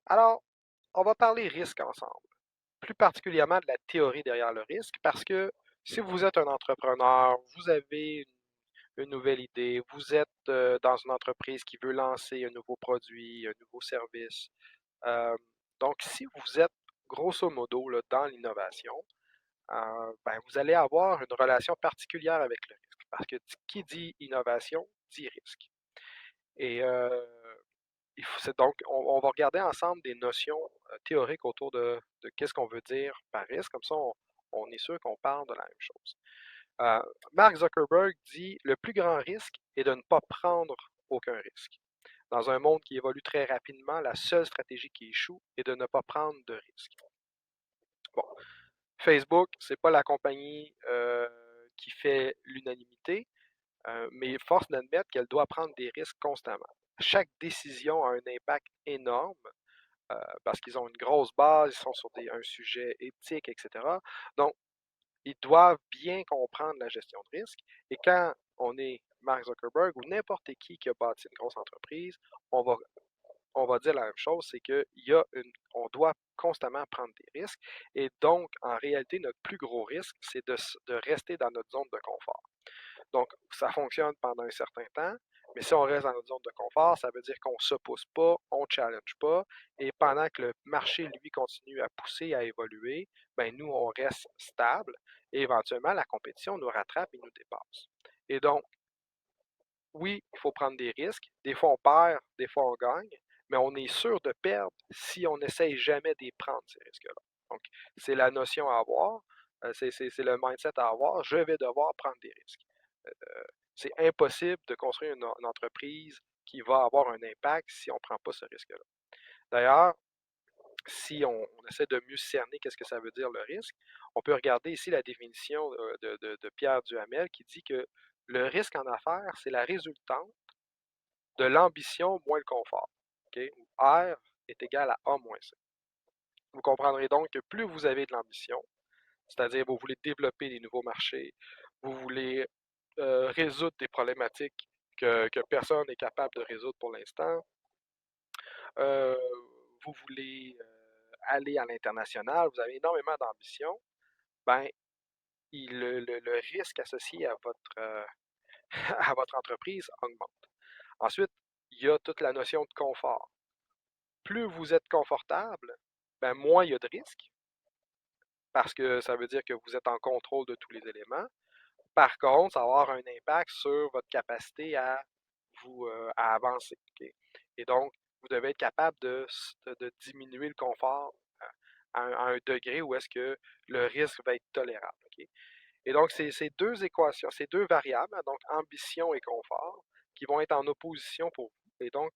Alors, on va parler risque ensemble, plus particulièrement de la théorie derrière le risque, parce que si vous êtes un entrepreneur, vous avez une nouvelle idée, vous êtes dans une entreprise qui veut lancer un nouveau produit, un nouveau service. euh, donc, si vous êtes grosso modo là, dans l'innovation, ben, vous allez avoir une relation particulière avec le risque, parce que qui dit innovation dit risque. Et c'est donc, on va regarder ensemble des notions théoriques autour de qu'est-ce qu'on veut dire par risque. Comme ça, on est sûr qu'on parle de la même chose. Euh, Mark Zuckerberg dit le plus grand risque est de ne pas prendre aucun risque. Dans un monde qui évolue très rapidement, la seule stratégie qui échoue est de ne pas prendre de risque. Bon, Facebook, c'est pas la compagnie qui fait l'unanimité, mais force d'admettre qu'elle doit prendre des risques constamment. Chaque décision a un impact énorme parce qu'ils ont une grosse base, ils sont sur un sujet éthique, etc. Donc, ils doivent bien comprendre la gestion de risque. Et quand on est Mark Zuckerberg ou n'importe qui a bâti une grosse entreprise, on va, on va dire la même chose, c'est on doit constamment prendre des risques. Et donc, en réalité, notre plus gros risque, c'est de rester dans notre zone de confort. Donc, ça fonctionne pendant un certain temps, mais si on reste dans notre zone de confort, ça veut dire qu'on ne s'oppose pas, on ne challenge pas, et pendant que le marché, lui, continue à pousser, à évoluer, ben nous, on reste stable, et éventuellement, la compétition nous rattrape et nous dépasse. Et donc, oui, il faut prendre des risques. Des fois, on perd, des fois, on gagne, mais on est sûr de perdre si on n'essaye jamais de prendre, ces risques-là. Donc, c'est la notion à avoir, c'est le mindset à avoir. Je vais devoir prendre des risques. C'est impossible de construire une entreprise qui va avoir un impact si on ne prend pas ce risque-là. D'ailleurs, si on essaie de mieux cerner qu'est-ce que ça veut dire le risque, on peut regarder ici la définition de Pierre Duhamel qui dit que le risque en affaires, c'est la résultante de l'ambition moins le confort. Okay? R est égal à A moins C. Vous comprendrez donc que plus vous avez de l'ambition, c'est-à-dire vous voulez développer des nouveaux marchés, vous voulez résoudre des problématiques que personne n'est capable de résoudre pour l'instant, euh, vous voulez aller à l'international, vous avez énormément d'ambition, ben, le risque associé à votre entreprise augmente. Ensuite, il y a toute la notion de confort. Plus vous êtes confortable, ben, moins il y a de risques, parce que ça veut dire que vous êtes en contrôle de tous les éléments. Par contre, ça va avoir un impact sur votre capacité à avancer. Ok? Et donc, vous devez être capable de diminuer le confort à un degré où est-ce que le risque va être tolérable. Ok? Et donc, c'est ces deux équations, ces deux variables, donc ambition et confort, qui vont être en opposition pour vous. Et donc,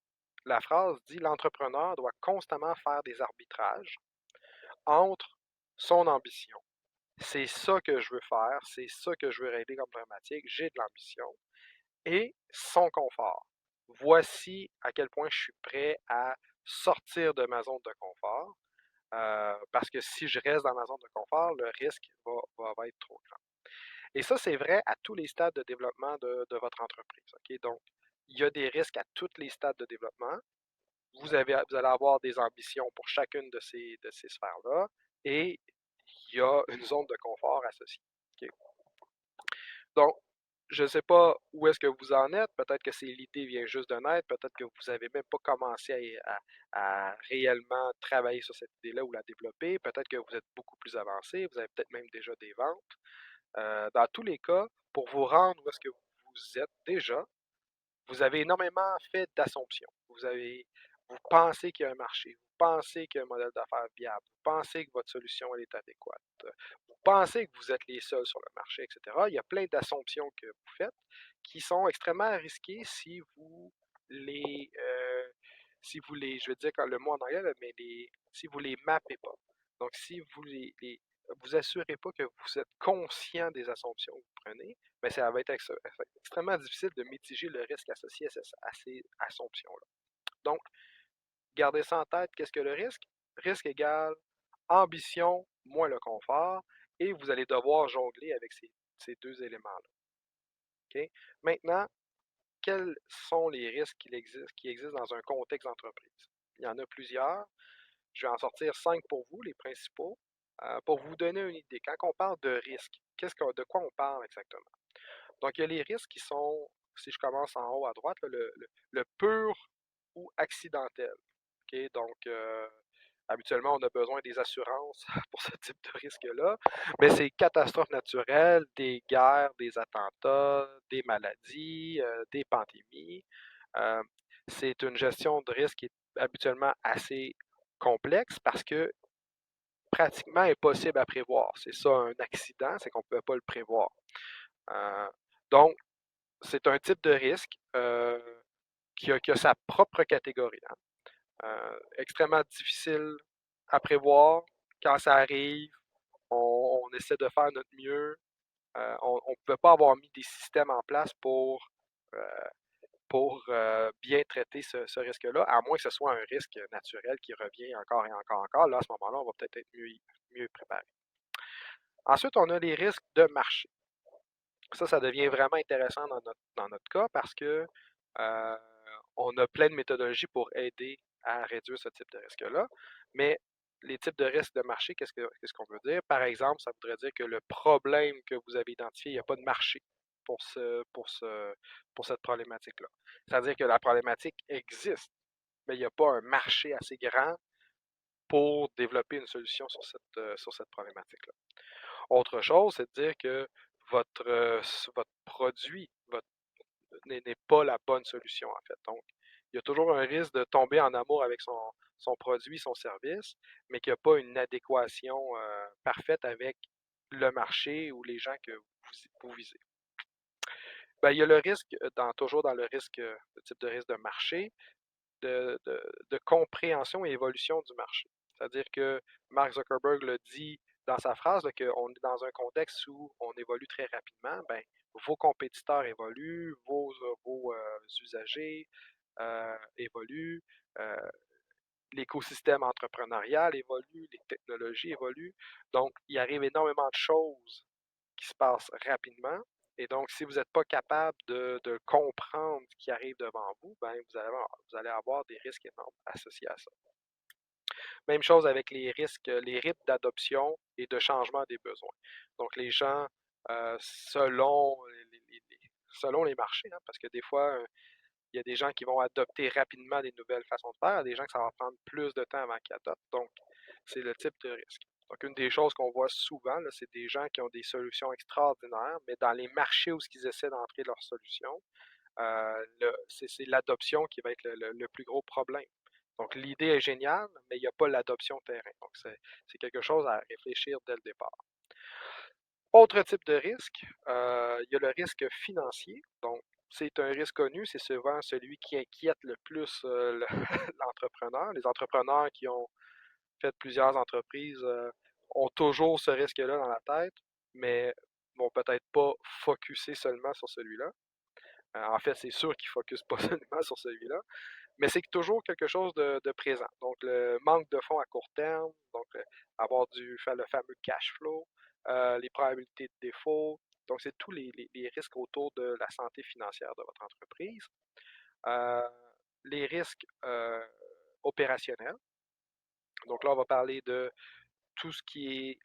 la phrase dit l'entrepreneur doit constamment faire des arbitrages entre son ambition. C'est ça que je veux faire, c'est ça que je veux régler comme problématique, j'ai de l'ambition, et son confort. Voici à quel point je suis prêt à sortir de ma zone de confort, parce que si je reste dans ma zone de confort, le risque va être trop grand. Et ça, c'est vrai à tous les stades de développement de votre entreprise. Ok? Donc, il y a des risques à tous les stades de développement. Vous allez avoir des ambitions pour chacune de ces sphères-là, et il y a une zone de confort associée. Ok? Donc, je ne sais pas où est-ce que vous en êtes. Peut-être que l'idée vient juste de naître. Peut-être que vous n'avez même pas commencé à réellement travailler sur cette idée-là ou la développer. Peut-être que vous êtes beaucoup plus avancé. Vous avez peut-être même déjà des ventes. Dans tous les cas, pour vous rendre où est-ce que vous êtes déjà, vous avez énormément fait d'assumptions. Vous pensez qu'il y a un marché, vous pensez qu'il y a un modèle d'affaires viable, vous pensez que votre solution elle est adéquate, vous pensez que vous êtes les seuls sur le marché, etc. Il y a plein d'assumptions que vous faites qui sont extrêmement risquées si vous les, je veux dire le mot en anglais, mais si vous les mappez pas. Donc, si vous vous assurez pas que vous êtes conscient des assumptions que vous prenez, mais ça va être extrêmement difficile de mitiger le risque associé à ces assumptions-là. Donc, gardez ça en tête. Qu'est-ce que le risque? Risque égale ambition moins le confort, et vous allez devoir jongler avec ces deux éléments-là. Okay? Maintenant, quels sont les risques qui existent dans un contexte d'entreprise? Il y en a plusieurs. Je vais en sortir 5 pour vous, les principaux, pour vous donner une idée. Quand on parle de risque, de quoi on parle exactement? Donc, il y a les risques qui sont, si je commence en haut à droite, là, le pur ou accidentel. OK? Donc, habituellement, on a besoin des assurances pour ce type de risque-là, mais c'est catastrophes naturelles, des guerres, des attentats, des maladies, des pandémies. Euh, c'est une gestion de risque qui est habituellement assez complexe parce que pratiquement impossible à prévoir. C'est ça un accident, c'est qu'on ne peut pas le prévoir. Euh, donc, c'est un type de risque qui a sa propre catégorie, hein. Extrêmement difficile à prévoir. Quand ça arrive, on essaie de faire notre mieux. On ne peut pas avoir mis des systèmes en place euh, pour bien traiter ce risque-là, à moins que ce soit un risque naturel qui revient encore et encore et encore. Là, à ce moment-là, on va peut-être être mieux préparé. Ensuite, on a les risques de marché. Ça devient vraiment intéressant dans notre cas parce que euh, on a plein de méthodologies pour aider à réduire ce type de risque-là. Mais les types de risques de marché, qu'est-ce qu'on veut dire? Par exemple, ça voudrait dire que le problème que vous avez identifié, il n'y a pas de marché pour cette problématique-là. C'est-à-dire que la problématique existe, mais il n'y a pas un marché assez grand pour développer une solution sur cette problématique-là. Autre chose, c'est de dire que votre produit n'est pas la bonne solution, en fait. Donc, il y a toujours un risque de tomber en amour avec son produit, son service, mais qu'il n'y a pas une adéquation parfaite avec le marché ou les gens que vous visez. Ben, il y a le risque, toujours dans le risque, le type de risque de marché, de compréhension et évolution du marché. C'est-à-dire que Mark Zuckerberg le dit dans sa phrase, qu'on est dans un contexte où on évolue très rapidement. Ben, vos compétiteurs évoluent, vos usagers évoluent, euh, l'écosystème entrepreneurial évolue, les technologies évoluent. Donc, il arrive énormément de choses qui se passent rapidement. Et donc, si vous n'êtes pas capable de comprendre ce qui arrive devant vous, ben, vous allez avoir des risques énormes associés à ça. Même chose avec les risques, les rythmes d'adoption et de changement des besoins. Donc, les gens, selon les marchés, hein, parce que des fois, il y a des gens qui vont adopter rapidement des nouvelles façons de faire, des gens que ça va prendre plus de temps avant qu'ils adoptent. Donc, c'est le type de risque. Donc, une des choses qu'on voit souvent, là, c'est des gens qui ont des solutions extraordinaires, mais dans les marchés où ils essaient d'entrer leurs solutions, c'est l'adoption qui va être le plus gros problème. Donc, l'idée est géniale, mais il n'y a pas l'adoption terrain. Donc, c'est quelque chose à réfléchir dès le départ. Autre type de risque, il y a le risque financier. Donc, c'est un risque connu, c'est souvent celui qui inquiète le plus l'entrepreneur. Les entrepreneurs qui ont fait plusieurs entreprises ont toujours ce risque-là dans la tête, mais vont peut-être pas focuser seulement sur celui-là. En fait, c'est sûr qu'ils ne focusent pas seulement sur celui-là, mais c'est toujours quelque chose de présent. Donc, le manque de fonds à court terme, donc avoir le fameux cash flow, les probabilités de défaut. Donc, c'est tous les risques autour de la santé financière de votre entreprise. Euh, les risques opérationnels. Donc là, on va parler de tout ce qui est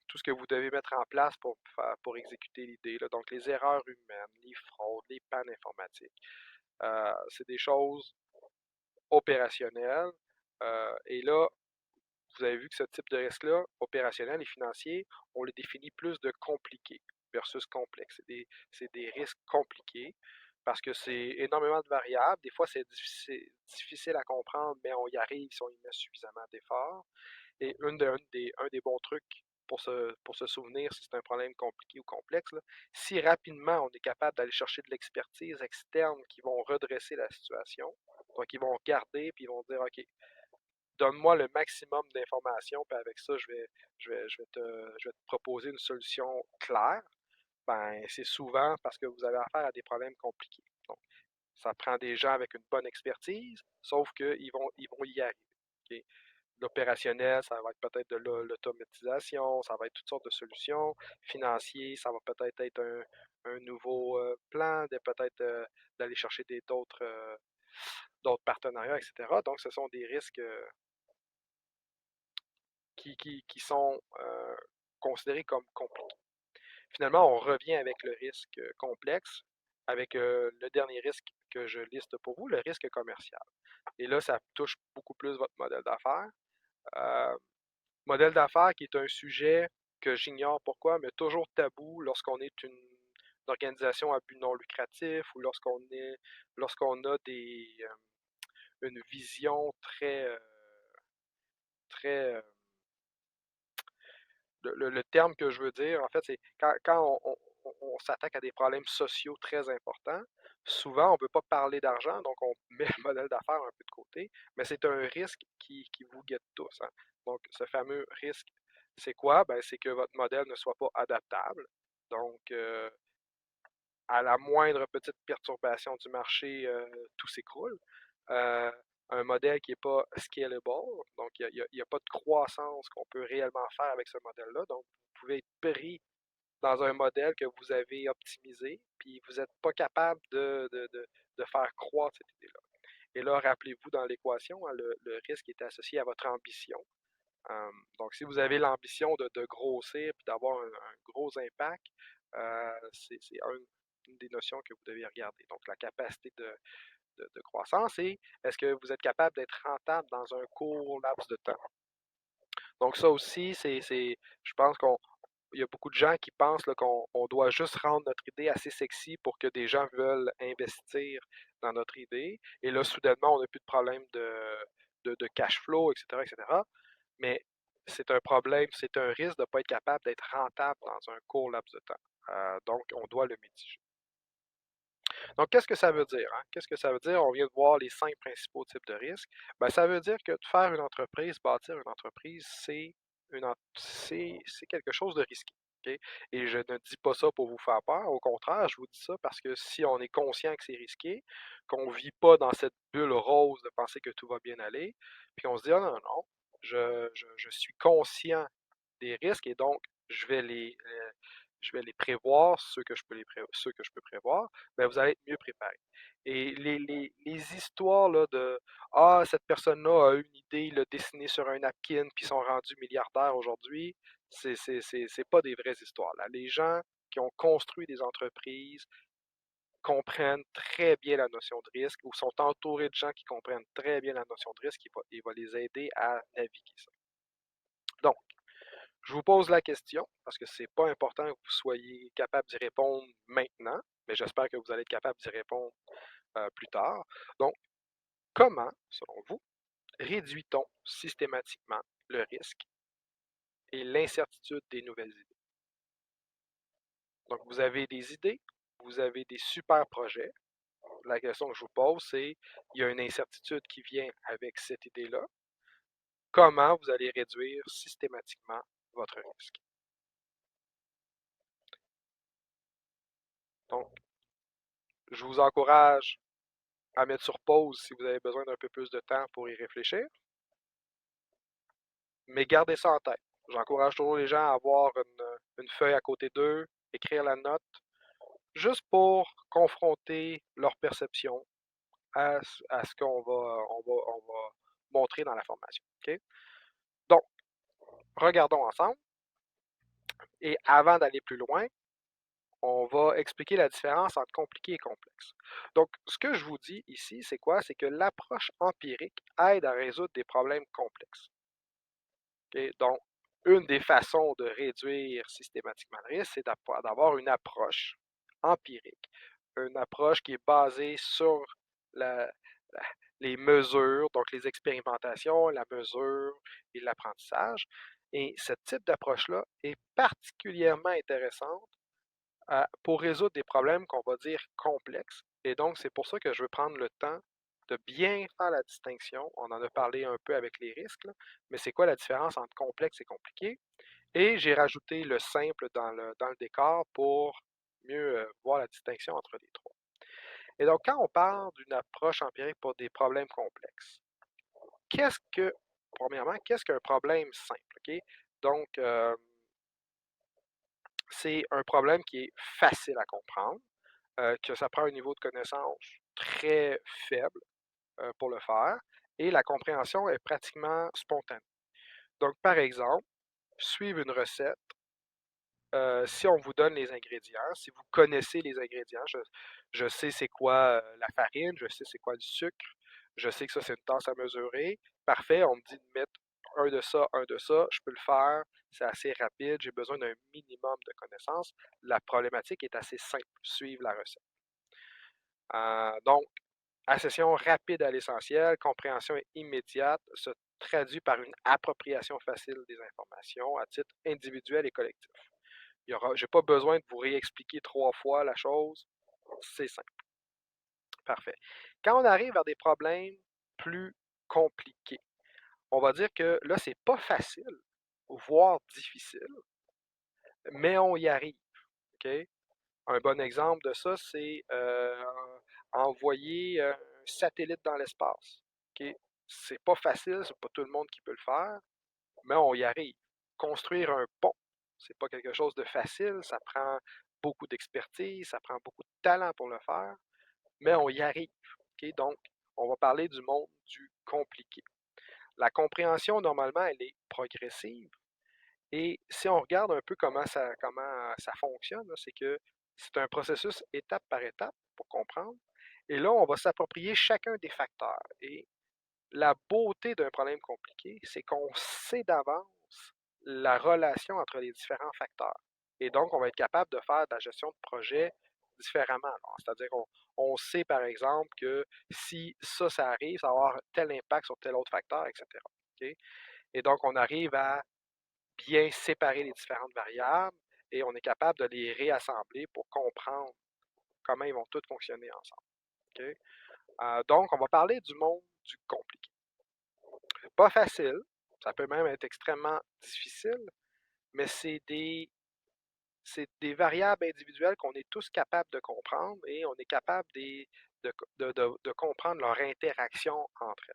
tout ce que vous devez mettre en place pour exécuter l'idée. Donc, les erreurs humaines, les fraudes, les pannes informatiques. C'est des choses opérationnelles. Et là, vous avez vu que ce type de risque-là, opérationnel et financier, on les définit plus de compliqués versus complexe. C'est des risques compliqués parce que c'est énormément de variables. Des fois, c'est difficile à comprendre, mais on y arrive si on y met suffisamment d'efforts. Et un des bons trucs pour se souvenir si c'est un problème compliqué ou complexe, là, si rapidement on est capable d'aller chercher de l'expertise externe qui vont redresser la situation, donc ils vont regarder puis ils vont dire OK, donne-moi le maximum d'informations, puis avec ça, je vais te proposer une solution claire. Ben, c'est souvent parce que vous avez affaire à des problèmes compliqués. Donc, ça prend des gens avec une bonne expertise, sauf qu'ils vont y arriver. OK? L'opérationnel, ça va être peut-être de l'automatisation, ça va être toutes sortes de solutions. Financier, ça va peut-être être un nouveau plan, peut-être d'aller chercher d'autres d'autres partenariats, etc. Donc, ce sont des risques qui sont considérés comme compliqués. Finalement, on revient avec le risque complexe, avec le dernier risque que je liste pour vous, le risque commercial. Et là, ça touche beaucoup plus votre modèle d'affaires. Euh, Modèle d'affaires qui est un sujet que j'ignore pourquoi, mais toujours tabou lorsqu'on est une organisation à but non lucratif ou lorsqu'on a une vision très le terme que je veux dire, en fait, c'est quand on s'attaque à des problèmes sociaux très importants, souvent on ne veut pas parler d'argent, donc on met le modèle d'affaires un peu de côté, mais c'est un risque qui vous guette tous, hein. Donc, ce fameux risque, c'est quoi? Ben, c'est que votre modèle ne soit pas adaptable. Donc, à la moindre petite perturbation du marché, tout s'écroule. Euh, un modèle qui n'est pas scalable, donc il n'y a pas de croissance qu'on peut réellement faire avec ce modèle-là. Donc, vous pouvez être pris dans un modèle que vous avez optimisé, puis vous n'êtes pas capable de faire croître cette idée-là. Et là, rappelez-vous dans l'équation, hein, le risque est associé à votre ambition. Donc, si vous avez l'ambition de grossir et d'avoir un gros impact, c'est une des notions que vous devez regarder. Donc, la capacité de croissance et est-ce que vous êtes capable d'être rentable dans un court laps de temps. Donc, ça aussi, je pense qu'il y a beaucoup de gens qui pensent qu'on doit juste rendre notre idée assez sexy pour que des gens veulent investir dans notre idée. Et là, soudainement, on n'a plus de problème de cash flow, etc., etc. Mais c'est un problème, c'est un risque de ne pas être capable d'être rentable dans un court laps de temps. Donc, on doit le mitiger. Donc, qu'est-ce que ça veut dire, hein? Qu'est-ce que ça veut dire? On vient de voir les 5 principaux types de risques. Ben, ça veut dire que de faire une entreprise, bâtir une entreprise, c'est quelque chose de risqué. OK? Et je ne dis pas ça pour vous faire peur. Au contraire, je vous dis ça parce que si on est conscient que c'est risqué, qu'on ne vit pas dans cette bulle rose de penser que tout va bien aller, puis on se dit, ah non, non, non, je suis conscient des risques et donc je vais je vais les prévoir, ceux que je peux prévoir, ben vous allez être mieux préparé. Et les histoires là, de Ah, cette personne-là a eu une idée, il l'a dessinée sur un napkin, puis ils sont rendus milliardaires aujourd'hui, c'est pas des vraies histoires. Là. Les gens qui ont construit des entreprises comprennent très bien la notion de risque ou sont entourés de gens qui comprennent très bien la notion de risque, il va les aider à naviguer ça. Donc, je vous pose la question, parce que c'est pas important que vous soyez capable d'y répondre maintenant, mais j'espère que vous allez être capable d'y répondre plus tard. Donc, comment, selon vous, réduit-on systématiquement le risque et l'incertitude des nouvelles idées? Donc, vous avez des idées, vous avez des super projets. La question que je vous pose, c'est, il y a une incertitude qui vient avec cette idée-là. Comment vous allez réduire systématiquement votre risque? Donc, je vous encourage à mettre sur pause si vous avez besoin d'un peu plus de temps pour y réfléchir. Mais gardez ça en tête. J'encourage toujours les gens à avoir une feuille à côté d'eux, écrire la note, juste pour confronter leur perception à ce on va montrer dans la formation. Okay? Donc, regardons ensemble. Et avant d'aller plus loin, on va expliquer la différence entre compliqué et complexe. Donc, ce que je vous dis ici, c'est quoi? C'est que l'approche empirique aide à résoudre des problèmes complexes. Okay? Donc, une des façons de réduire systématiquement le risque, c'est d'avoir une approche empirique, une approche qui est basée sur la, la, les mesures, donc les expérimentations, la mesure et l'apprentissage. Et ce type d'approche-là est particulièrement intéressante pour résoudre des problèmes qu'on va dire complexes. Et donc, c'est pour ça que je veux prendre le temps de bien faire la distinction. On en a parlé un peu avec les risques, là, mais c'est quoi la différence entre complexe et compliqué? Et j'ai rajouté le simple dans le décor pour mieux voir la distinction entre les trois. Et donc, quand on parle d'une approche empirique pour des problèmes complexes, qu'est-ce que, premièrement, qu'est-ce qu'un problème simple? Okay? Donc, c'est un problème qui est facile à comprendre, que ça prend un niveau de connaissance très faible, pour le faire et la compréhension est pratiquement spontanée. Donc, par exemple, suivre une recette, si on vous donne les ingrédients, si vous connaissez les ingrédients, je sais c'est quoi la farine, je sais c'est quoi du sucre, je sais que ça c'est une tasse à mesurer. Parfait, on me dit de mettre un de ça, je peux le faire, c'est assez rapide, j'ai besoin d'un minimum de connaissances. La problématique est assez simple, suivre la recette. Donc, accession rapide à l'essentiel, compréhension immédiate se traduit par une appropriation facile des informations à titre individuel et collectif. Je n'ai pas besoin de vous réexpliquer 3 fois la chose, c'est simple. Parfait. Quand on arrive vers des problèmes plus compliqués, on va dire que là, c'est pas facile, voire difficile, mais on y arrive. OK? Un bon exemple de ça, c'est envoyer un satellite dans l'espace. OK? C'est pas facile, c'est pas tout le monde qui peut le faire, mais on y arrive. Construire un pont, c'est pas quelque chose de facile, ça prend beaucoup d'expertise, ça prend beaucoup de talent pour le faire, mais on y arrive. OK? Donc, on va parler du monde du compliqué. La compréhension, normalement, elle est progressive. Et si on regarde un peu comment ça fonctionne, c'est que c'est un processus étape par étape pour comprendre. Et là, on va s'approprier chacun des facteurs. Et la beauté d'un problème compliqué, c'est qu'on sait d'avance la relation entre les différents facteurs. Et donc, on va être capable de faire de la gestion de projet différemment. C'est-à-dire on sait, par exemple, que si ça arrive, ça va avoir tel impact sur tel autre facteur, etc. OK? Et donc, on arrive à bien séparer les différentes variables et on est capable de les réassembler pour comprendre comment ils vont tous fonctionner ensemble. OK? Donc, on va parler du monde du compliqué. Pas facile, ça peut même être extrêmement difficile, mais c'est des variables individuelles qu'on est tous capables de comprendre et on est capable de comprendre leur interaction entre elles.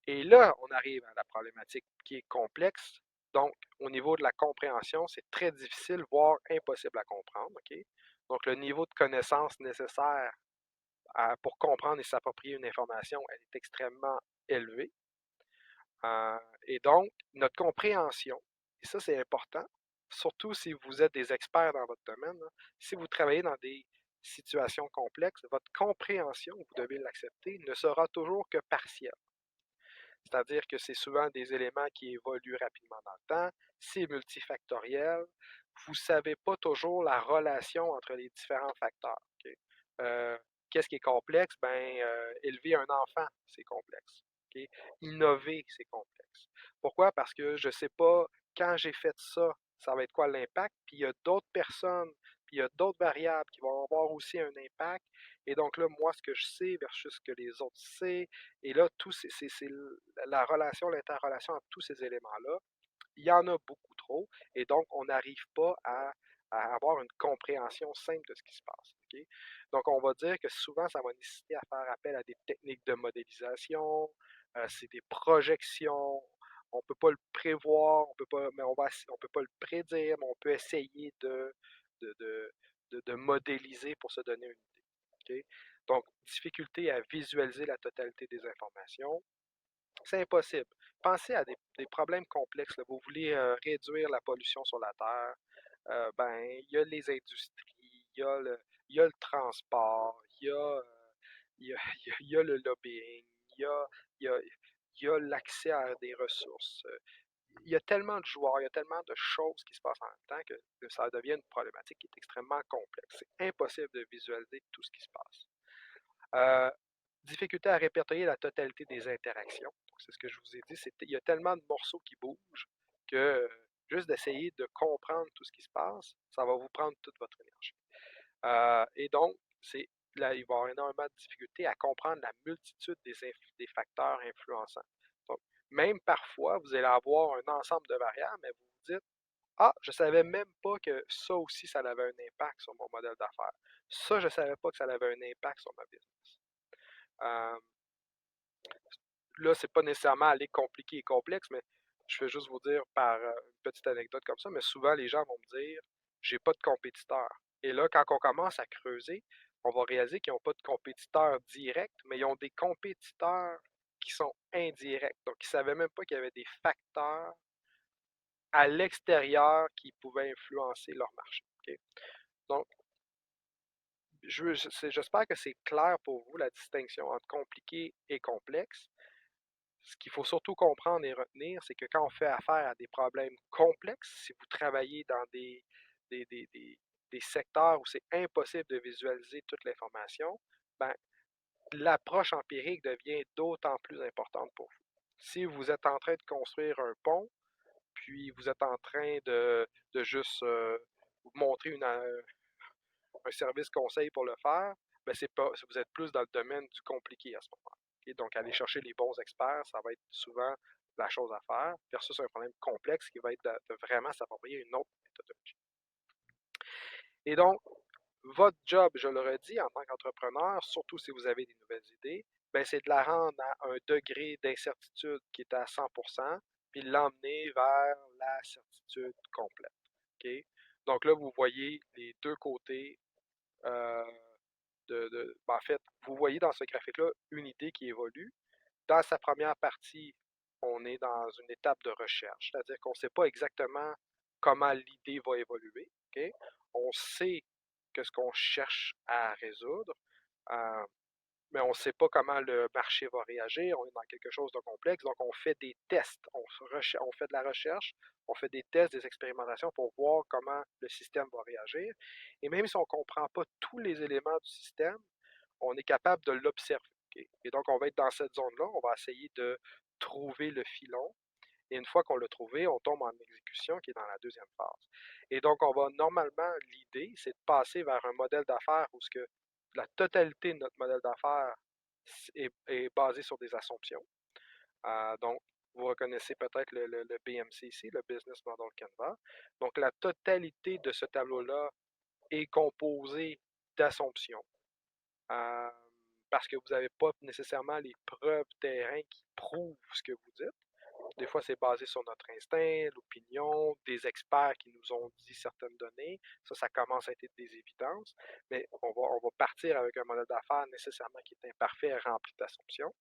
Et là, on arrive à la problématique qui est complexe. Donc, au niveau de la compréhension, c'est très difficile, voire impossible à comprendre. OK? Donc, le niveau de connaissance nécessaire pour comprendre et s'approprier une information, elle est extrêmement élevé. Et donc, notre compréhension, et ça c'est important, surtout si vous êtes des experts dans votre domaine, là, si vous travaillez dans des situations complexes, votre compréhension, vous devez l'accepter, ne sera toujours que partielle. C'est-à-dire que c'est souvent des éléments qui évoluent rapidement dans le temps, c'est multifactoriel, vous ne savez pas toujours la relation entre les différents facteurs. OK? Qu'est-ce qui est complexe? Élever un enfant, c'est complexe. OK? Innover, c'est complexe. Pourquoi? Parce que je ne sais pas, quand j'ai fait ça, ça va être quoi l'impact, puis il y a d'autres personnes, puis il y a d'autres variables qui vont avoir aussi un impact. Et donc là, moi, ce que je sais versus ce que les autres savent, et là, c'est la relation, l'interrelation entre tous ces éléments-là. Il y en a beaucoup trop, et donc on n'arrive pas à avoir une compréhension simple de ce qui se passe. OK? Donc, on va dire que souvent, ça va nécessiter à faire appel à des techniques de modélisation, c'est des projections. On ne peut pas le prévoir, on peut pas, mais on peut pas le prédire, mais on peut essayer de, de, de modéliser pour se donner une idée. OK? Donc, difficulté à visualiser la totalité des informations. C'est impossible. Pensez à des problèmes complexes, là. Vous voulez réduire la pollution sur la Terre. Il y a les industries, il y a le transport, il y a le lobbying, il y a, il y a, il y a l'accès à des ressources. Il y a tellement de joueurs, il y a tellement de choses qui se passent en même temps que ça devient une problématique qui est extrêmement complexe. C'est impossible de visualiser tout ce qui se passe. Euh, Difficulté à répertorier la totalité des interactions. C'est ce que je vous ai dit. Il y a tellement de morceaux qui bougent que juste d'essayer de comprendre tout ce qui se passe, ça va vous prendre toute votre énergie. Et donc, là, il va y avoir énormément de difficultés à comprendre la multitude des facteurs influençants. Donc, même parfois, vous allez avoir un ensemble de variables, mais vous vous dites, ah, je ne savais même pas que ça aussi, ça avait un impact sur mon modèle d'affaires. Ça, je ne savais pas que ça avait un impact sur ma business. Euh, Là, c'est pas nécessairement aller compliqué et complexe, mais je vais juste vous dire par une petite anecdote comme ça, mais souvent les gens vont me dire j'ai pas de compétiteur. Et là, quand on commence à creuser, on va réaliser qu'ils n'ont pas de compétiteurs directs, mais ils ont des compétiteurs qui sont indirects. Donc, ils ne savaient même pas qu'il y avait des facteurs à l'extérieur qui pouvaient influencer leur marché. OK? Donc, j'espère que c'est clair pour vous la distinction entre compliqué et complexe. Ce qu'il faut surtout comprendre et retenir, c'est que quand on fait affaire à des problèmes complexes, si vous travaillez dans des, des- des- des secteurs où c'est impossible de visualiser toute l'information, ben, l'approche empirique devient d'autant plus importante pour vous. Si vous êtes en train de construire un pont, puis vous êtes en train de juste vous montrer un service conseil pour le faire, ben c'est pas, vous êtes plus dans le domaine du compliqué à ce moment-là. Okay? Donc, aller chercher les bons experts, ça va être souvent la chose à faire, versus un problème complexe qui va être de vraiment s'approprier une autre méthodologie. Et donc, votre job, je le redis, en tant qu'entrepreneur, surtout si vous avez des nouvelles idées, ben c'est de la rendre à un degré d'incertitude qui est à 100%, puis l'emmener vers la certitude complète. Okay? Donc là, vous voyez les deux côtés euh, en fait, vous voyez dans ce graphique-là une idée qui évolue. Dans sa première partie, on est dans une étape de recherche, c'est-à-dire qu'on ne sait pas exactement comment l'idée va évoluer. Okay? On sait que ce qu'on cherche à résoudre, euh, mais on ne sait pas comment le marché va réagir. On est dans quelque chose de complexe, donc on fait des tests, on fait de la recherche, on fait des tests, des expérimentations pour voir comment le système va réagir. Et même si on ne comprend pas tous les éléments du système, on est capable de l'observer. Okay? Et donc, on va être dans cette zone-là, on va essayer de trouver le filon. Et une fois qu'on l'a trouvé, on tombe en exécution qui est dans la deuxième phase. Et donc, on va normalement, l'idée, c'est de passer vers un modèle d'affaires où ce que la totalité de notre modèle d'affaires est basée sur des assumptions. Donc, vous reconnaissez peut-être le BMC ici, le Business Model Canvas. Donc, la totalité de ce tableau-là est composée d'assumptions. Euh, parce que vous n'avez pas nécessairement les preuves terrain qui prouvent ce que vous dites. Des fois, c'est basé sur notre instinct, l'opinion, des experts qui nous ont dit certaines données. Ça commence à être des évidences. Mais on va partir avec un modèle d'affaires nécessairement qui est imparfait et rempli d'assumptions.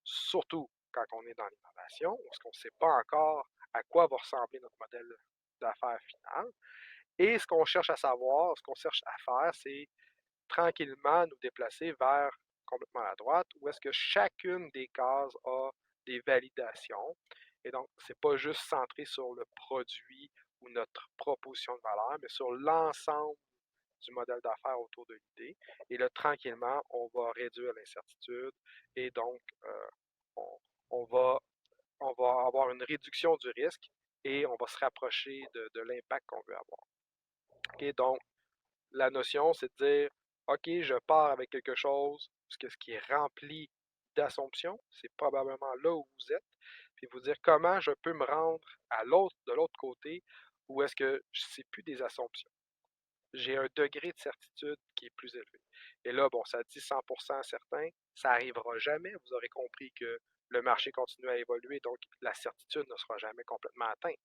Surtout quand on est dans l'innovation, parce qu'on ne sait pas encore à quoi va ressembler notre modèle d'affaires final. Et ce qu'on cherche à savoir, ce qu'on cherche à faire, c'est tranquillement nous déplacer vers complètement à droite, où est-ce que chacune des cases a des validations. Et donc, ce n'est pas juste centré sur le produit ou notre proposition de valeur, mais sur l'ensemble du modèle d'affaires autour de l'idée. Et là, tranquillement, on va réduire l'incertitude et donc, on, on va, on va avoir une réduction du risque et on va se rapprocher de l'impact qu'on veut avoir. Okay? Donc, la notion, c'est de dire, OK, je pars avec quelque chose, parce que ce qui est rempli d'assumptions, c'est probablement là où vous êtes, puis vous dire comment je peux me rendre de l'autre côté, où est-ce que c'est plus des assumptions. J'ai un degré de certitude qui est plus élevé. Et là, bon, ça dit 100% certain, ça n'arrivera jamais. Vous aurez compris que le marché continue à évoluer, donc la certitude ne sera jamais complètement atteinte.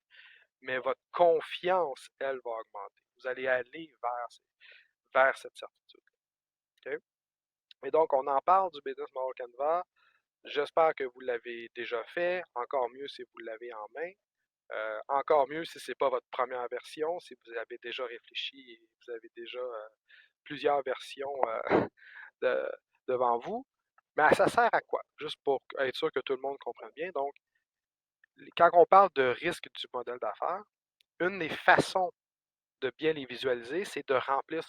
Mais votre confiance, elle, va augmenter. Vous allez aller vers cette certitude. Okay? Et donc, on en parle du Business Model Canvas. J'espère que vous l'avez déjà fait. Encore mieux si vous l'avez en main. Encore mieux si ce n'est pas votre première version, si vous avez déjà réfléchi et vous avez déjà plusieurs versions de, devant vous. Mais ça sert à quoi? Juste pour être sûr que tout le monde comprenne bien. Donc, quand on parle de risque du modèle d'affaires, une des façons de bien les visualiser, c'est de remplir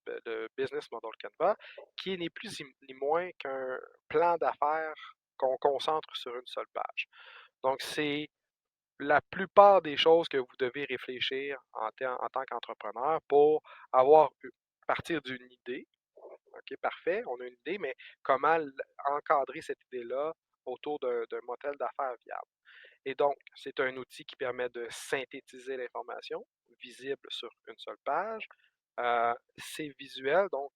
le Business Model Canvas, qui n'est plus ni moins qu'un plan d'affaires qu'on concentre sur une seule page. Donc, c'est la plupart des choses que vous devez réfléchir en tant qu'entrepreneur pour partir d'une idée. OK, parfait, on a une idée, mais comment encadrer cette idée-là autour d'un modèle d'affaires viable. Et donc, c'est un outil qui permet de synthétiser l'information visible sur une seule page. C'est visuel, donc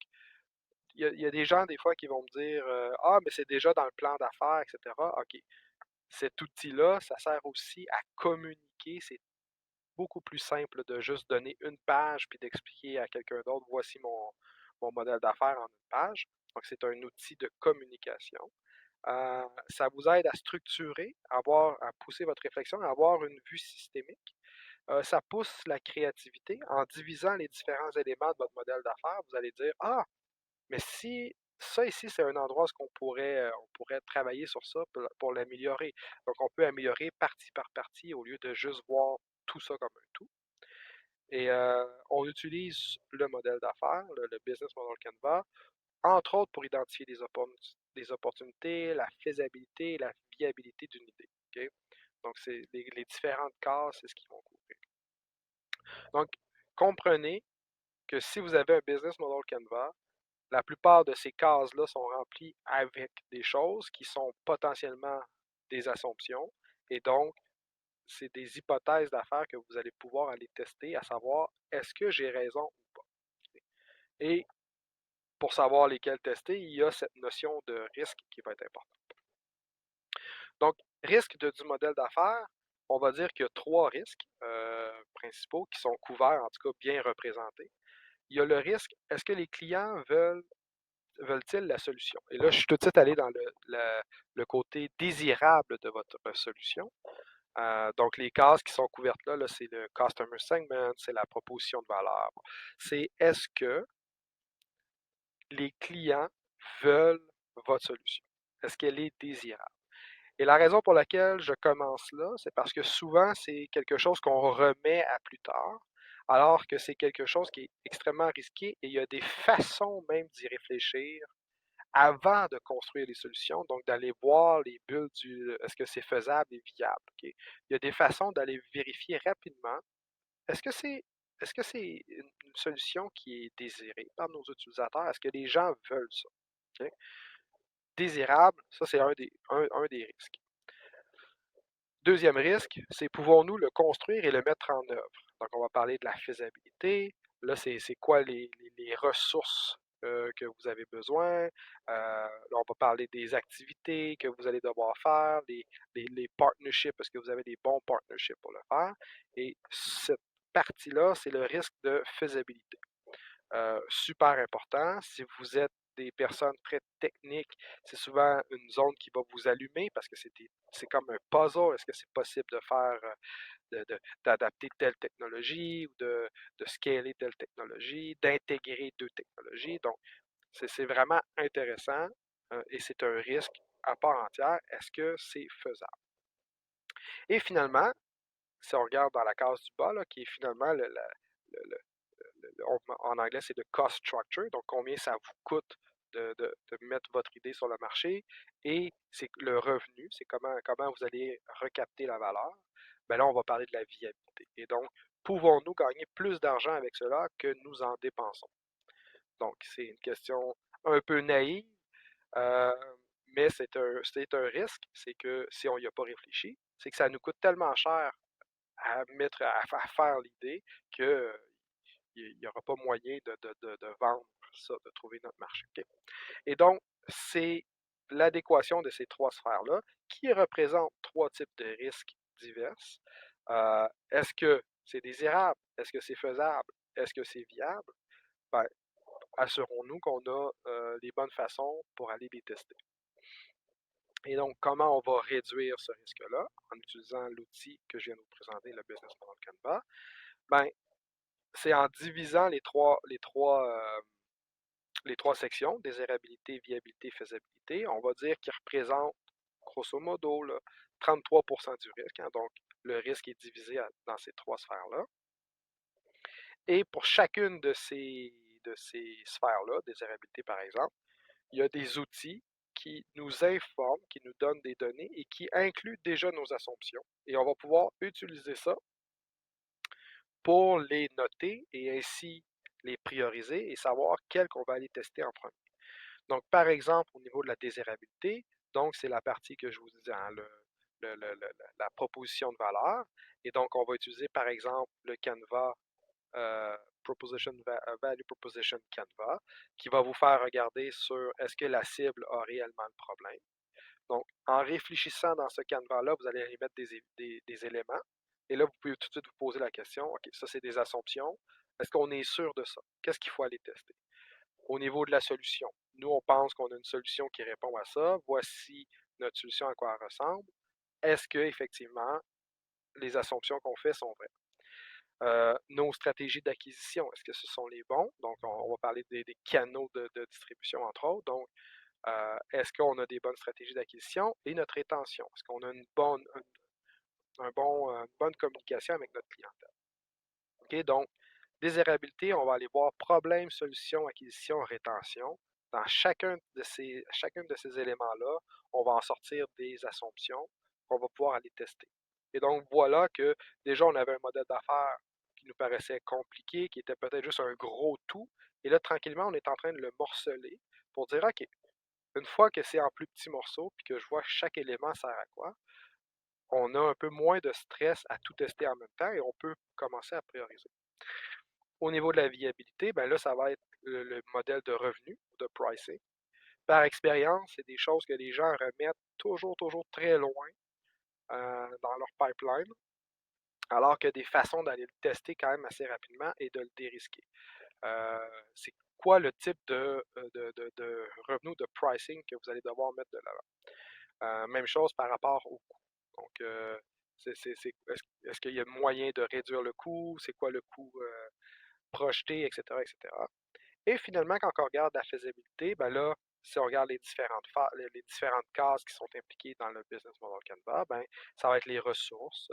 il y a des gens des fois qui vont me dire ah, mais c'est déjà dans le plan d'affaires, etc. OK. Cet outil-là, ça sert aussi à communiquer. C'est beaucoup plus simple de juste donner une page puis d'expliquer à quelqu'un d'autre voici mon modèle d'affaires en une page. Donc, c'est un outil de communication. Ça vous aide à structurer, à pousser votre réflexion, à avoir une vue systémique. Ça pousse la créativité. En divisant les différents éléments de votre modèle d'affaires, vous allez dire, ah, mais si ça ici, c'est un endroit où on pourrait travailler sur ça pour l'améliorer. Donc, on peut améliorer partie par partie au lieu de juste voir tout ça comme un tout. Et on utilise le modèle d'affaires, le Business Model Canva, entre autres pour identifier des opportunités, la faisabilité et la viabilité d'une idée. OK? Donc, c'est les différentes cases, c'est ce qu'ils vont couvrir. Donc, comprenez que si vous avez un Business Model Canva, la plupart de ces cases-là sont remplies avec des choses qui sont potentiellement des assumptions et donc c'est des hypothèses d'affaires que vous allez pouvoir aller tester, à savoir est-ce que j'ai raison ou pas. Et pour savoir lesquelles tester, il y a cette notion de risque qui va être importante. Donc, risque du modèle d'affaires, on va dire qu'il y a trois risques principaux qui sont couverts, en tout cas bien représentés. Il y a le risque, est-ce que les clients veulent-ils la solution? Et là, je suis tout de suite allé dans le côté désirable de votre solution. Donc, les cases qui sont couvertes là, c'est le Customer Segment, c'est la proposition de valeur. C'est est-ce que les clients veulent votre solution? Est-ce qu'elle est désirable? Et la raison pour laquelle je commence là, c'est parce que souvent, c'est quelque chose qu'on remet à plus tard, alors que c'est quelque chose qui est extrêmement risqué et il y a des façons même d'y réfléchir avant de construire les solutions, donc d'aller voir les bulles est-ce que c'est faisable et viable. OK? Il y a des façons d'aller vérifier rapidement est-ce que c'est est-ce que c'est une solution qui est désirée par nos utilisateurs? Est-ce que les gens veulent ça? OK? Désirable, ça c'est un des risques. Deuxième risque, c'est pouvons-nous le construire et le mettre en œuvre? Donc, on va parler de la faisabilité. Là, c'est quoi les ressources que vous avez besoin? Là, on va parler des activités que vous allez devoir faire, les partnerships, est-ce que vous avez des bons partnerships pour le faire? Et cette partie-là, c'est le risque de faisabilité. Super important. Si vous êtes des personnes très techniques, c'est souvent une zone qui va vous allumer parce que c'est comme un puzzle. Est-ce que c'est possible de faire, d'adapter telle technologie ou de scaler telle technologie, d'intégrer deux technologies? Donc, c'est vraiment intéressant et c'est un risque à part entière. Est-ce que c'est faisable? Et finalement, si on regarde dans la case du bas, là, qui est finalement le- en anglais, c'est le cost structure, donc combien ça vous coûte de mettre votre idée sur le marché, et c'est le revenu, c'est comment vous allez recapter la valeur. Ben là, on va parler de la viabilité. Et donc, pouvons-nous gagner plus d'argent avec cela que nous en dépensons? Donc, c'est une question un peu naïve, euh, mais c'est un risque, c'est que si on n'y a pas réfléchi, c'est que ça nous coûte tellement cher à faire l'idée que il n'y aura pas moyen de vendre ça, de trouver notre marché. OK? Et donc, c'est l'adéquation de ces trois sphères-là qui représentent trois types de risques divers. Est-ce que c'est désirable? Est-ce que c'est faisable? Est-ce que c'est viable? Ben, assurons-nous qu'on a les bonnes façons pour aller les tester. Et donc, comment on va réduire ce risque-là en utilisant l'outil que je viens de vous présenter, le Business Model Canva? Ben, c'est en divisant les trois sections, désirabilité, viabilité, faisabilité, on va dire qu'ils représentent grosso modo là, 33% du risque. Hein, donc, le risque est divisé dans ces trois sphères-là. Et pour chacune de ces sphères-là, désirabilité par exemple, il y a des outils qui nous informent, qui nous donnent des données et qui incluent déjà nos assumptions. Et on va pouvoir utiliser ça pour les noter et ainsi les prioriser et savoir quelles qu'on va aller tester en premier. Donc, par exemple, au niveau de la désirabilité, donc c'est la partie que je vous disais, hein, la proposition de valeur. Et donc, on va utiliser par exemple le Canva Value Proposition Canva, qui va vous faire regarder sur est-ce que la cible a réellement le problème. Donc, en réfléchissant dans ce Canva-là, vous allez y mettre des éléments. Et là, vous pouvez tout de suite vous poser la question, OK, ça c'est des assumptions. Est-ce qu'on est sûr de ça? Qu'est-ce qu'il faut aller tester? au niveau de la solution. Nous, on pense qu'on a une solution qui répond à ça. Voici notre solution, à quoi elle ressemble. Est-ce que effectivement les assumptions qu'on fait sont vraies? Nos stratégies d'acquisition, est-ce que ce sont les bons? Donc, on va parler des canaux de distribution, entre autres. Donc, est-ce qu'on a des bonnes stratégies d'acquisition? Et notre rétention, est-ce qu'on a une bonne communication avec notre clientèle? OK? Donc, désirabilité, on va aller voir problème, solution, acquisition, rétention. Dans chacun de ces éléments-là, on va en sortir des assumptions qu'on va pouvoir aller tester. Et donc, voilà que déjà, on avait un modèle d'affaires qui nous paraissait compliqué, qui était peut-être juste un gros tout. Et là, tranquillement, on est en train de le morceler pour dire, OK, une fois que c'est en plus petits morceaux, puis que je vois chaque élément sert à quoi, on a un peu moins de stress à tout tester en même temps et on peut commencer à prioriser. Au niveau de la viabilité, ben là, ça va être le modèle de revenu, de pricing. Par expérience, c'est des choses que les gens remettent toujours, toujours très loin dans leur pipeline, alors qu'il y a des façons d'aller le tester quand même assez rapidement et de le dérisquer. C'est quoi le type de revenu, de pricing que vous allez devoir mettre de l'avant? Même chose par rapport au coût. Donc, est-ce qu'il y a moyen de réduire le coût? C'est quoi le coût projeté, etc., etc. Et finalement, quand on regarde la faisabilité, ben là, si on regarde les différentes cases qui sont impliquées dans le Business Model Canva, ben, ça va être les ressources,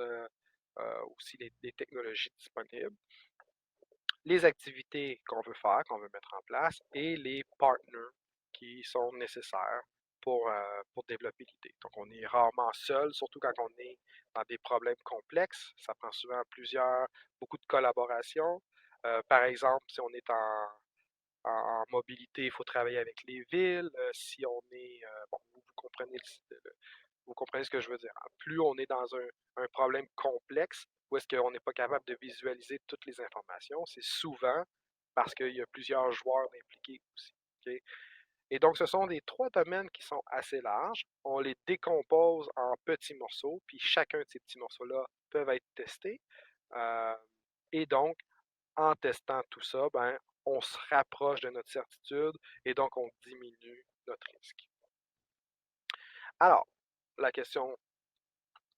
aussi les technologies disponibles, les activités qu'on veut faire, qu'on veut mettre en place, et les partners qui sont nécessaires pour développer l'idée. Donc, on est rarement seul, surtout quand on est dans des problèmes complexes. Ça prend souvent beaucoup de collaboration. Par exemple, si on est en mobilité, il faut travailler avec les villes. Si on est, bon, vous comprenez ce que je veux dire. Plus on est dans un problème complexe, où est-ce qu'on n'est pas capable de visualiser toutes les informations, c'est souvent parce qu'il y a plusieurs joueurs impliqués aussi. OK? Et donc, ce sont des trois domaines qui sont assez larges. On les décompose en petits morceaux, puis chacun de ces petits morceaux-là peuvent être testés. Euh, et donc, en testant tout ça, ben, on se rapproche de notre certitude et donc on diminue notre risque. Alors, la question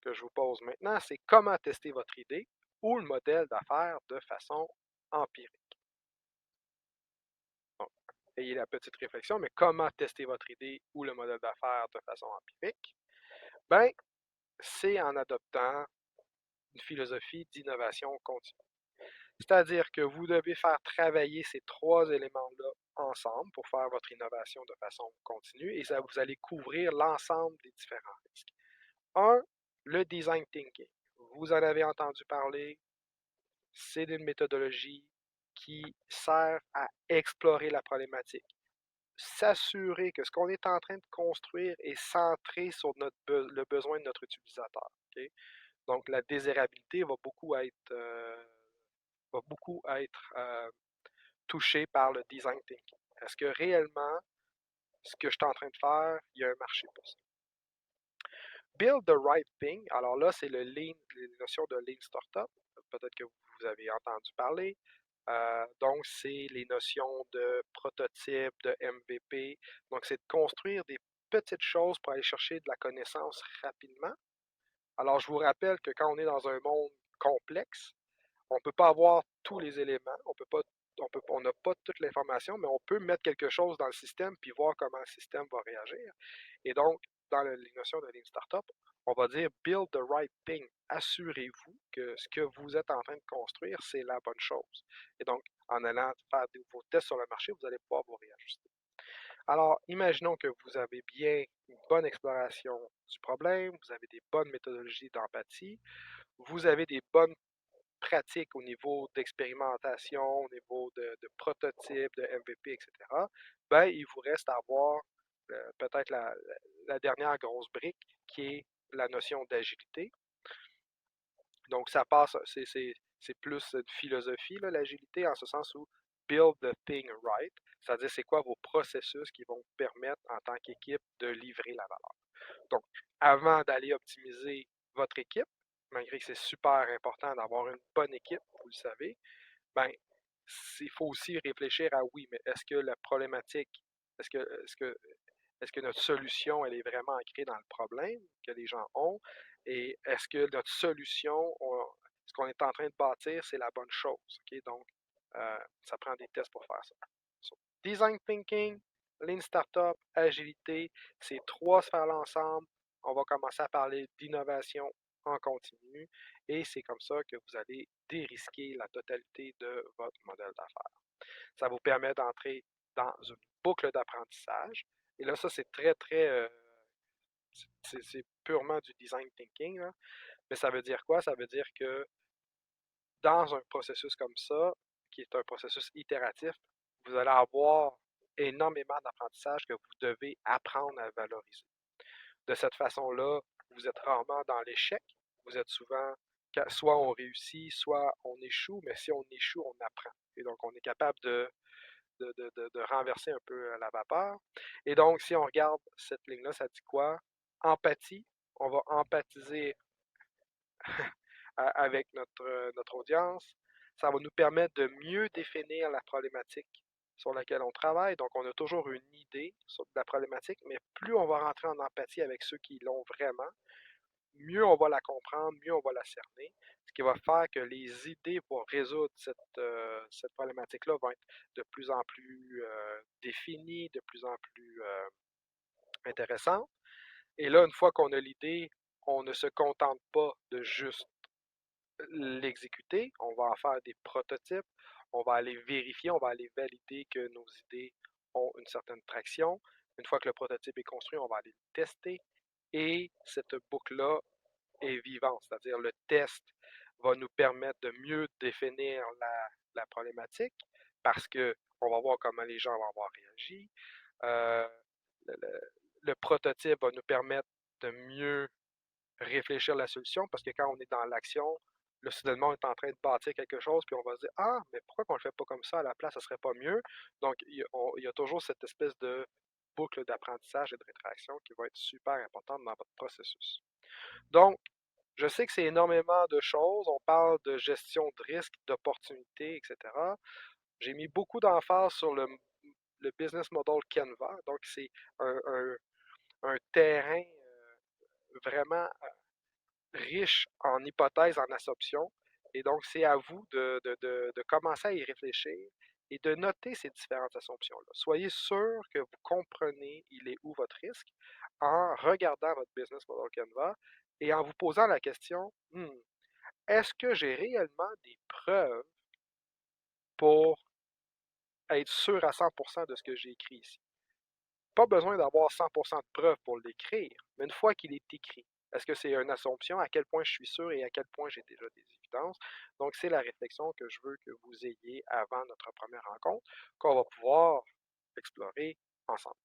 que je vous pose maintenant, c'est comment tester votre idée ou le modèle d'affaires de façon empirique. Donc, ayez la petite réflexion, mais comment tester votre idée ou le modèle d'affaires de façon empirique? Ben, c'est en adoptant une philosophie d'innovation continue. C'est-à-dire que vous devez faire travailler ces trois éléments-là ensemble pour faire votre innovation de façon continue et ça, vous allez couvrir l'ensemble des différents risques. Un, le design thinking. Vous en avez entendu parler, c'est une méthodologie qui sert à explorer la problématique. S'assurer que ce qu'on est en train de construire est centré sur le besoin de notre utilisateur. Okay? Donc, la désirabilité va beaucoup être touchée par le design thinking. Est-ce que réellement, ce que je suis en train de faire, il y a un marché pour ça? Build the right thing. Alors là, c'est les notions de Lean Startup. Peut-être que vous avez entendu parler. Donc, c'est les notions de prototype, de MVP. Donc, c'est de construire des petites choses pour aller chercher de la connaissance rapidement. Alors, je vous rappelle que quand on est dans un monde complexe, on ne peut pas avoir tous les éléments, on n'a pas toute l'information, mais on peut mettre quelque chose dans le système puis voir comment le système va réagir. Et donc, dans les notions de Lean Startup, on va dire build the right thing. Assurez-vous que ce que vous êtes en train de construire, c'est la bonne chose. Et donc, en allant faire vos tests sur le marché, vous allez pouvoir vous réajuster. Alors, imaginons que vous avez bien une bonne exploration du problème, vous avez des bonnes méthodologies d'empathie, vous avez des bonnes pratiques au niveau d'expérimentation, au niveau de prototypes, de MVP, etc., ben, il vous reste à avoir peut-être la dernière grosse brique qui est la notion d'agilité. Donc, ça passe, c'est plus une philosophie, l'agilité, en ce sens où build the thing right, c'est-à-dire c'est quoi vos processus qui vont vous permettre en tant qu'équipe de livrer la valeur. Donc, avant d'aller optimiser votre équipe, malgré que c'est super important d'avoir une bonne équipe, vous le savez, ben, il faut aussi réfléchir à oui, mais est-ce que la problématique, est-ce que, est-ce que, est-ce que notre solution, elle est vraiment ancrée dans le problème que les gens ont? Et est-ce que notre solution, ce qu'on est en train de bâtir, c'est la bonne chose? OK? Donc, ça prend des tests pour faire ça. So, design thinking, lean startup, agilité, ces trois sphères-là ensemble, on va commencer à parler d'innovation en continu et c'est comme ça que vous allez dérisquer la totalité de votre modèle d'affaires. Ça vous permet d'entrer dans une boucle d'apprentissage. Et là, ça, c'est très, très. C'est purement du design thinking, là. Mais ça veut dire quoi? Ça veut dire que dans un processus comme ça, qui est un processus itératif, vous allez avoir énormément d'apprentissage que vous devez apprendre à valoriser. De cette façon-là, vous êtes rarement dans l'échec. Vous êtes souvent, soit on réussit, soit on échoue, mais si on échoue, on apprend. Et donc, on est capable de renverser un peu la vapeur. Et donc, si on regarde cette ligne-là, ça dit quoi? Empathie. On va empathiser avec notre audience. Ça va nous permettre de mieux définir la problématique sur laquelle on travaille. Donc, on a toujours une idée sur la problématique, mais plus on va rentrer en empathie avec ceux qui l'ont vraiment, mieux on va la comprendre, mieux on va la cerner, ce qui va faire que les idées pour résoudre cette problématique-là vont être de plus en plus définies, de plus en plus intéressantes. Et là, une fois qu'on a l'idée, on ne se contente pas de juste l'exécuter, on va en faire des prototypes, on va aller vérifier, on va aller valider que nos idées ont une certaine traction. Une fois que le prototype est construit, on va aller le tester. Et cette boucle-là est vivante, c'est-à-dire le test va nous permettre de mieux définir la problématique parce qu'on va voir comment les gens vont avoir réagi. Euh, le, le, le prototype va nous permettre de mieux réfléchir à la solution parce que quand on est dans l'action, là, soudainement, on est en train de bâtir quelque chose, puis on va se dire ah, mais pourquoi qu'on ne le fait pas comme ça à la place, ça serait pas mieux? Donc, il y a toujours cette espèce de boucle d'apprentissage et de rétraction qui va être super importante dans votre processus. Donc, je sais que c'est énormément de choses. On parle de gestion de risque, d'opportunités, etc. J'ai mis beaucoup d'emphase sur le business model Canva. Donc, c'est un terrain vraiment riche en hypothèses, en assumptions. Et donc, c'est à vous de commencer à y réfléchir et de noter ces différentes assumptions-là. Soyez sûr que vous comprenez il est où votre risque en regardant votre business model Canva et en vous posant la question, est-ce que j'ai réellement des preuves pour être sûr à 100% de ce que j'ai écrit ici? Pas besoin d'avoir 100% de preuves pour l'écrire, mais une fois qu'il est écrit, est-ce que c'est une assumption? À quel point je suis sûr et à quel point j'ai déjà des évidences? Donc, c'est la réflexion que je veux que vous ayez avant notre première rencontre, qu'on va pouvoir explorer ensemble.